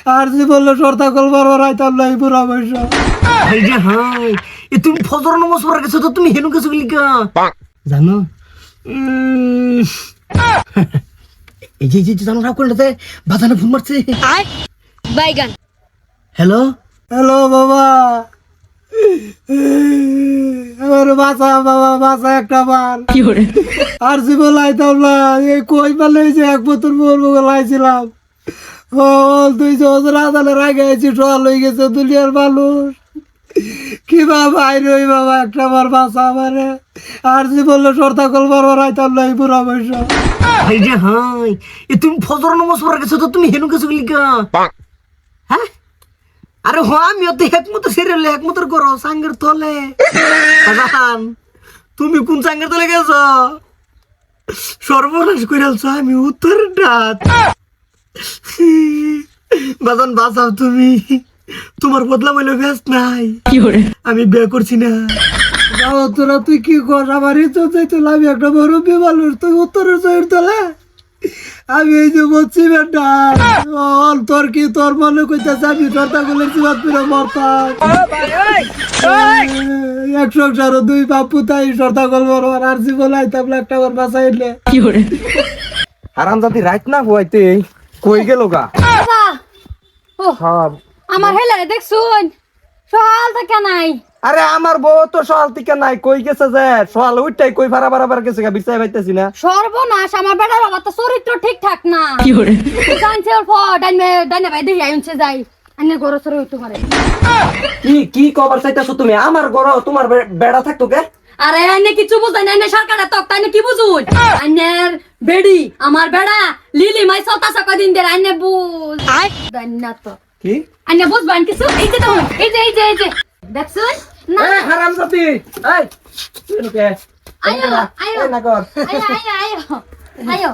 আর যে বললো সর্তা কল বারবার আইতাম না এই বুড়া বয়স। এই যে হাই এ তুমি ফজর নামাজ পড়া গেছো তো তুমি হেনু গেছো লিগা জানো? এই যে জানো রাগ করে বাজানে ফোন মারছে। বাইগান হ্যালো হ্যালো বাবা, আমার বাঁচা বাবা, বাঁচা একটা বার। আর জীবন আইতাম না এই কই পালে যে এক বছর পূর্ব লাইছিলাম ও তুই যে আদানের আগে আইছি সল হয়ে গেছে দুনিয়ার মানুষ কি বাবা আইরে ওই বাবা একটা বার বাঁচা আমারে। আর যে বললো সর্তা কল বারবার আইতাম না এই বুড়া বয়স। এই যে হাই এ তুমি ফজর নামাজ পড়া গেছো তো তুমি হেনু গেছো লিগা হ্যাঁ? আরে হ আমিও তো একমতো সেরেলে একমতর করো সাঙ্গের তলে। বাজান তুমি কোন সাঙ্গের তলে গেছো? সর্বনাশ কইরালছো আমি উত্তর ডাত। বাজান বাঁচাও তুমি, তোমার বদলা মইলে ব্যস্ত নাই, আমি বিয়ে করছি না। যাও তোরা তুই কি কর আমার ইজ্জত যাইতো আমি একটা বড় বিমানুষ তুই উত্তরের জয়ের তোলা আমি এই যে বলছি বেটা তোর কি তোর মনে কইতেছে আমি সর্তা কলের জীবন ফিরে মরতাম এক সংসারও দুই বাপু তাই সর্তা কল বরবার আর জীবন আইতাম না একটা বার বাঁচাইলে হারাম জাতি রাইট না হইতে কই গেল গা? বাবা ও হ্যাঁ আমার হেলারে দেখছুন সকাল থেকে নাই। আরে আমার বউ তো সকাল থেকে নাই, কই গেছে যে সকাল উঠটাই কই বারাবার গেছে গা বিচাই পাইতেছি না। সর্বনাশ আমার বেটার বাবা তো চরিত্র ঠিকঠাক না। জানছে ওর পর ডাইনে ভাই দেখি আইনছে যাই আইনের গরো সরে হইতে পারে। কি কবার চাইতাছো তুমি? আমার ঘর তোমার বেড়া থাকতো কে? আরে আইনে কিছু বুঝাই না, আইনে সরকারের তক তাইনে কি বুঝুন? আইনের বেডি আমার বেড়া লিলি মাই সতাসা কদিন দের আইনে বুঝ না তো কি আইনে বুঝবান কিছু। এই যে দেখুন এই যে দেখছুন না এ হারাম জাতি এই তুই কে আয়ো আয়ো না কর আয়ো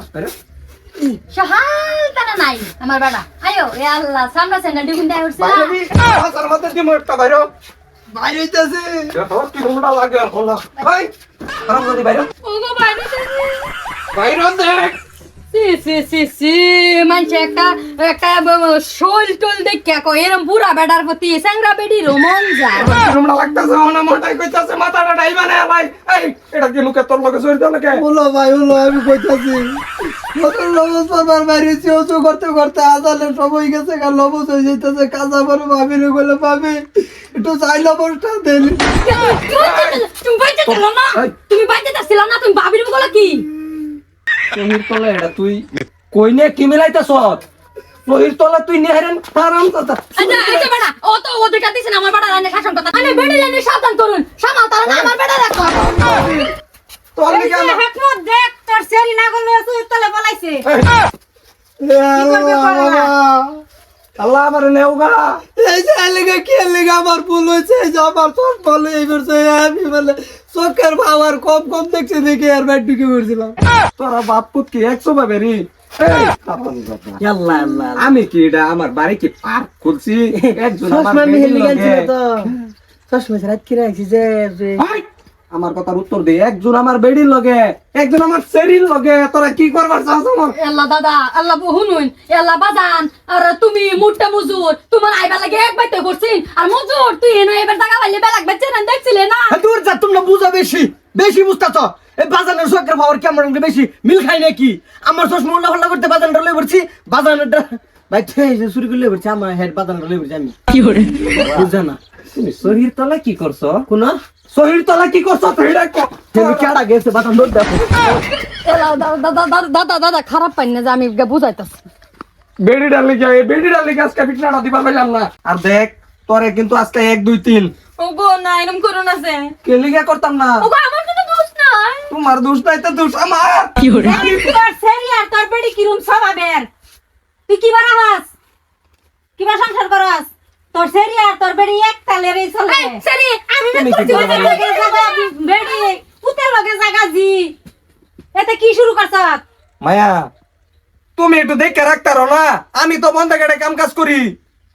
সহাল তানা নাই আমার বেড়া আয়ো এ আল্লাহ সামনে সেন্ডা ডিগুন দেয় উঠছে না। বাইরে আসার মধ্যে দি মোটটা বাইরো বাইরে হইতেছে তোর কি ঘুমটা লাগে হলো এই হারাম জাতি বাইরো ওগো বাইরে বাইরো দেখ সি মানছে একটা শোল টোল দেখে কো এরম পুরা বেড়ার প্রতি স্যাংরা বেডি রোমন যায় ঘুমটা লাগতাছে না মোটাই কইতাছে মাথাটা ডাইবা না ভাই এই এটা কি লোকে তোর লগে সরি দাও লাগে হলো ভাই হলো আমি কইতাছি নতুন লবজ পারবার বাইরে চিওচো করতে করতে আজালে সময় গেছে গা লবজ হয়ে যাইতেছে কাজা বড় ভাবি রে বলে ভাবি একটু চাই লবজটা দেন। তুমি বাইতে দিল না তুমি বাইতে দিছিল না তুমি ভাবির বলে কি সহির তলে এটা তুই কই নে কি মিলাইতাছ? সহির তলে তুই নেহেরেন হারাম কথা আচ্ছা বেড়া ও তো অধিকার দিছেন আমার বেড়া রানে শাসন কথা মানে বেড়ি রানে সাবধান করুন সামাল তারা না আমার বেড়া রাখো তোর লিগে আমার হেকমত দেখ তোর সেরি না করলে তুই তলে বলাইছে আল্লাহ আমার নেওগা এই যে লেগে কি লেগে আমার ভুল হয়েছে এই যে আমার চোখ বলে এই করছে আমি বলে চোখের পাওয়ার কম কম দেখছি দেখে আর ব্যাট ঢুকে পড়ছিলাম। তোরা বাপ পুত কি একশো ভাবে রে আমি কি এটা আমার বাড়ি কি পার্ক করছি একজন আমার বেডির লগে ভাই, আমার কথার উত্তর দে। একজন আমার বেডির লগে একজন আমার শরীর লগে তোরা কি করবার চাস? আমার আল্লাহ দাদা আল্লাহ বহুনুন আল্লাহ বাজান আর তুমি মুটটা মুজুর তোমার আইবা লাগে এক বাইতে করছিন আর মুজুর তুই এনে এবার টাকা পাইলে বেলাক বেচে না দেখছিলে না দূর যা, তোমরা বুঝা বেশি বেশি বুঝতাছ। এই বাজানের সরকার পাওয়ার কেমন বেশি মিল খাই নাকি? আমার চশমা উল্লা ফাল্লা করতে বাজানটা লই পড়ছি বাজানটা ভাই চুরি করে লই পড়ছি আমার হেড বাজানটা লই পড়ছি আমি কি করে বুঝা না। তুমি শরীর তলা কি করছো? কোন শরীর তলা কি করছো? তুমি কেডা গেছে বাজান দৌড় দেখো দাদা দাদা খারাপ পাই না যে আমি বুঝাইতাছি বেডি ডালি আজকে ফিটনাটা দিবা পাইলাম না। আর দেখ তোরে কিন্তু আজকে 1 2 3 ওগো না এরকম করো না যে কে লিগা করতাম না। ওগো আমার কোনো দোষ নাই তোমার দোষ নাই তো দোষ আমার। তোর সেরি আর তোর বেডি কিরম স্বভাবের তুই কি বারা হাস কি বা সংসার করস তোর সেরি আর তোর বেডি এক তালের এই চলে সেরি আমি না করছি বেডি পুতে লগে জায়গা জি এতে কি শুরু করছ মায়া তুমি একটু দেখে রাখতে রো না, আমি তো বন্ধ গেটে কাম কাজ করি।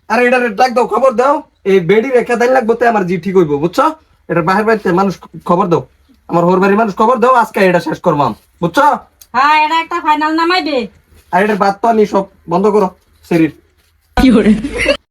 আর এটা ডাক দাও, খবর দাও এই বেডি রেখা দাইল লাগবো আমার জি ঠিক হইব বুঝছো? এটা বাহির বাড়িতে মানুষ খবর দাও, আমার হোর বাড়ির মানুষ খবর দাও, আজকে এটা শেষ করবাম বুঝছো? হ্যাঁ এটা একটা ফাইনাল নামাইবে আর এটার বাদ তো আনি সব বন্ধ করো শরীর না